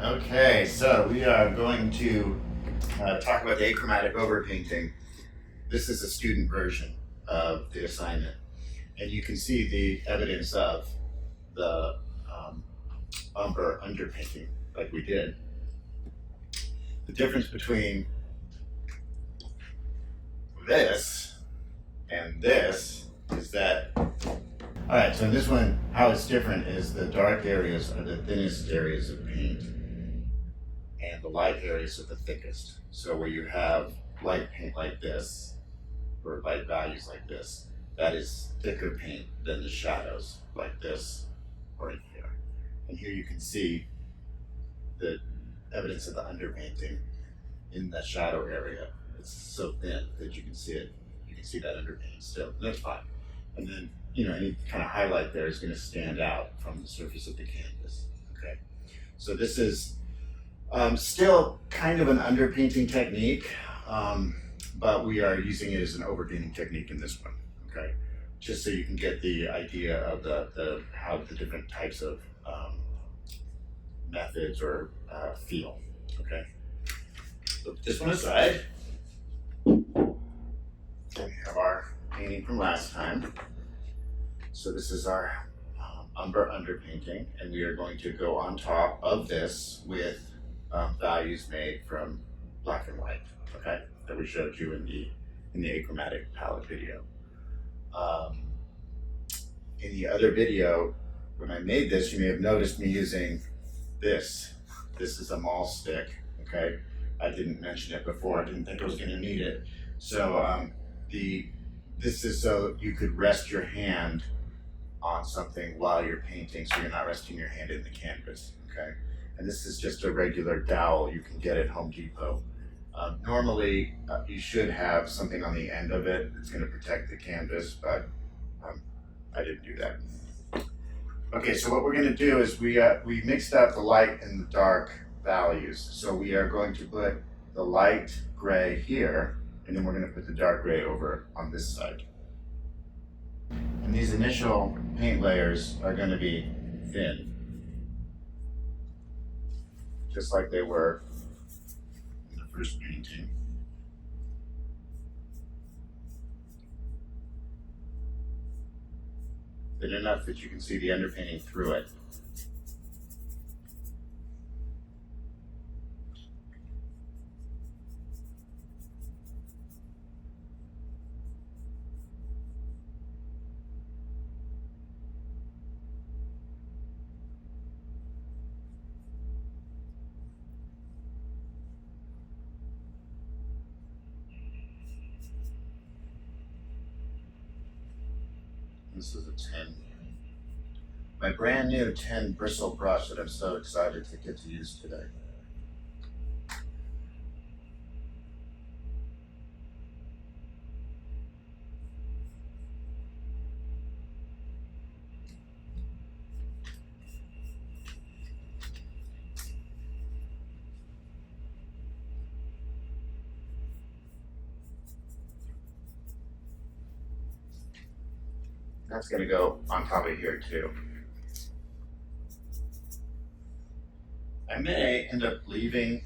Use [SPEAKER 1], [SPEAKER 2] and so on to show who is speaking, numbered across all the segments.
[SPEAKER 1] Okay, so we are going to talk about the achromatic overpainting. This is a student version of the assignment, and you can see the evidence of the umber underpainting like we did. The difference between this and this is that, all right, so in this one, how it's different is the dark areas are the thinnest areas of paint, and the light areas are the thickest. So where you have light paint like this, or light values like this, that is thicker paint than the shadows like this right here. And here you can see the evidence of the underpainting in the shadow area. It's so thin that you can see it. You can see that underpainting still, and that's fine. And then, any kind of highlight there is going to stand out from the surface of the canvas. Okay, so this is still kind of an underpainting technique, but we are using it as an overpainting technique in this one. Okay, just so you can get the idea of the how the different types of methods or feel. Okay, so put this one aside. We have our painting from last time. So this is our umber underpainting, and we are going to go on top of this with values made from black and white, okay, that we showed you in the achromatic palette video. In the other video, when I made this, you may have noticed me using this. This is a mall stick, okay? I didn't mention it before. I didn't think I was going to need it. So this is so you could rest your hand on something while you're painting, so you're not resting your hand in the canvas, okay? And this is just a regular dowel you can get at Home Depot. Normally, you should have something on the end of it that's going to protect the canvas, but I didn't do that. Okay, so what we're going to do is we mixed up the light and the dark values. So we are going to put the light gray here, and then we're going to put the dark gray over on this side. And these initial paint layers are going to be thin, just like they were in the first painting. Thin enough that you can see the underpainting through it. This is a 10. My brand new 10 bristle brush that I'm so excited to get to use today. That's going to go on top of here too. I may end up leaving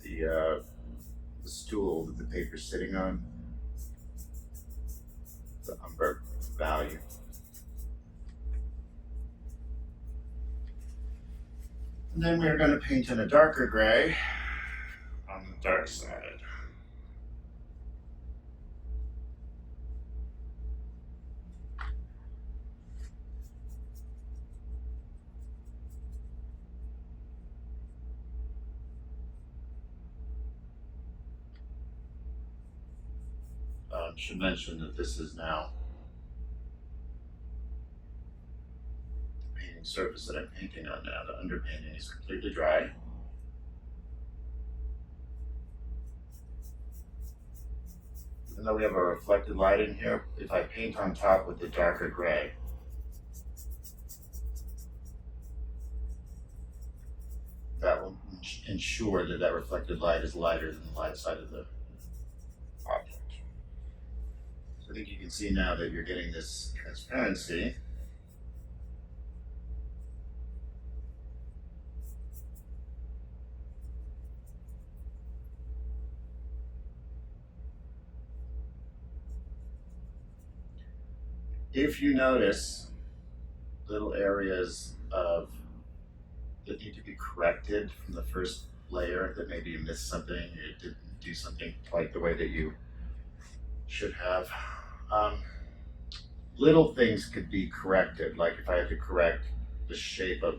[SPEAKER 1] the stool that the paper's sitting on, the umber value. And then we're going to paint in a darker gray on the dark side. Should mention that this is now the painting surface that I'm painting on now. The underpainting is completely dry. Even though we have a reflected light in here, if I paint on top with the darker gray, that will ensure that that reflected light is lighter than the light side of the object. I think you can see now that you're getting this transparency. if you notice little areas of that need to be corrected from the first layer, that maybe you missed something, you didn't do something quite the way that you should have, little things could be corrected. Like if I had to correct the shape of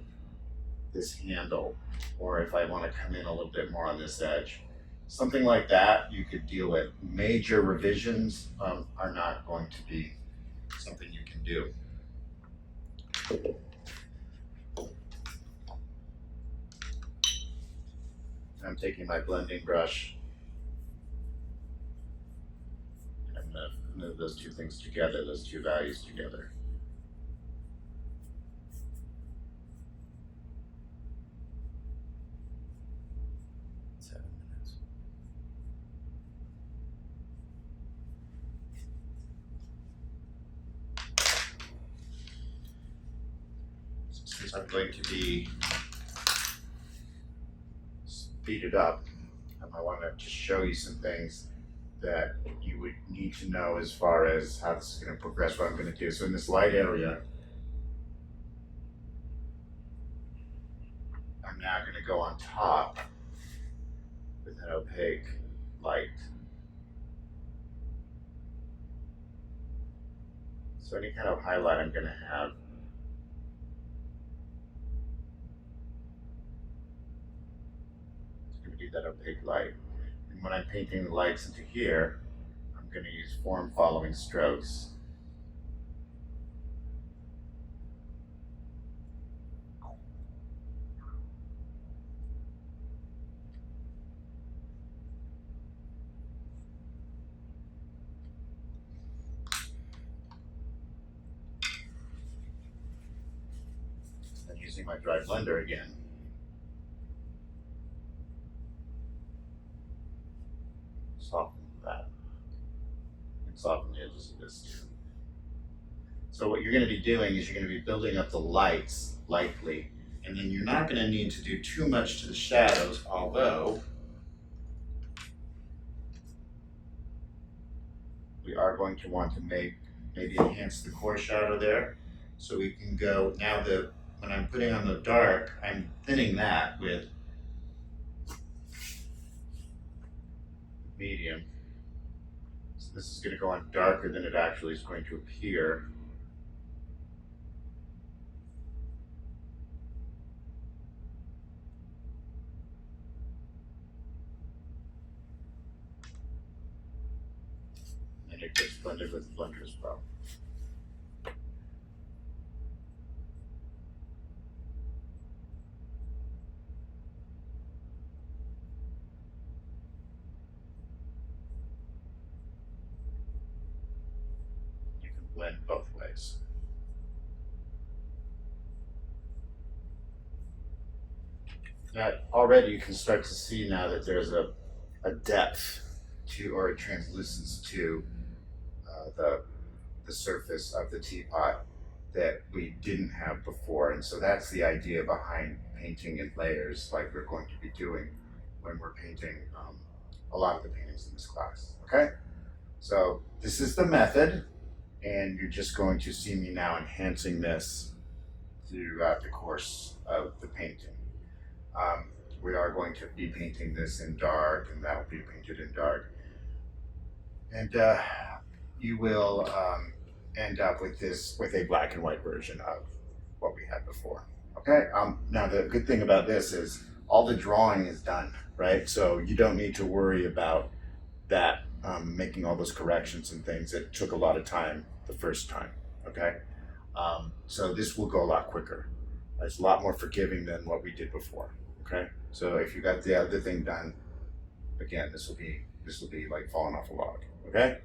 [SPEAKER 1] this handle, or if I want to come in a little bit more on this edge, something like that you could deal with. Major revisions are not going to be something you can do. I'm taking my blending brush and I'm going to move those two things together, those two values together. Since I'm going to be speeded up, I want to just show you some things that you would need to know as far as how this is going to progress, what I'm going to do. So in this light area, I'm now going to go on top with an opaque light. So any kind of highlight I'm going to have, it's going to be that opaque light. And when I'm painting the lights into here, I'm going to use form following strokes. And using my dry blender again. Soften that. And soften the edges of this too. So what you're going to be doing is you're going to be building up the lights lightly, and then you're not going to need to do too much to the shadows, although we are going to want to maybe enhance the core shadow there. So we can go, now when I'm putting on the dark, I'm thinning that with medium. So this is going to go on darker than it actually is going to appear. And it gets blended with the blender as well. Blend both ways. Now, already you can start to see now that there's a depth to, or a translucence to the surface of the teapot that we didn't have before. And so that's the idea behind painting in layers, like we're going to be doing when we're painting a lot of the paintings in this class. Okay? So this is the method. And you're just going to see me now enhancing this throughout the course of the painting. We are going to be painting this in dark, and that will be painted in dark. And you will end up with a black and white version of what we had before. Okay. Now the good thing about this is all the drawing is done, right? So you don't need to worry about that. Making all those corrections and things. It took a lot of time the first time, okay? So this will go a lot quicker. It's a lot more forgiving than what we did before, okay? So if you got the other thing done, again, this will be like falling off a log, okay?